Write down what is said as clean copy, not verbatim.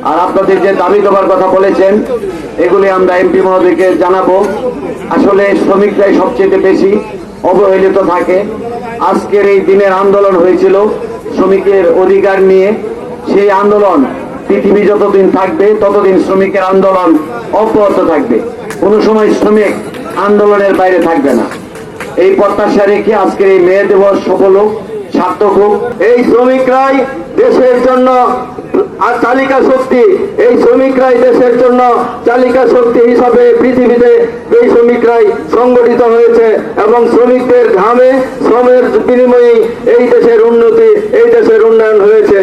আর আপনাদের যে দাবি দেওয়ার কথা বলেছেন এগুলি আমরা এমপি মহোদয়কে জানাবো। আসলে শ্রমিকরাই সবচেয়ে বেশি অবহেলিত থাকে। আজকের এই দিনের আন্দোলন হয়েছিল শ্রমিকের অধিকার নিয়ে। সেই আন্দোলন পৃথিবী যতদিন থাকবে ততদিন শ্রমিকের আন্দোলন অব্যাহত থাকবে। কোনো সময় শ্রমিক আন্দোলনের বাইরে থাকবে না। এই প্রত্যাশা রেখে আজকের এই মে দিবস সফল হোক, সার্থক হোক। এই শ্রমিকরাই দেশের জন্য চালিকা শক্তি, এই শ্রমিকরাই দেশের জন্য চালিকা শক্তি হিসাবে পৃথিবীতে এই শ্রমিকরাই সংগঠিত হয়েছে এবং শ্রমিকদের ঘামে শ্রমের বিনিময়ে এই দেশের উন্নতি, এই দেশের উন্নয়ন হয়েছে।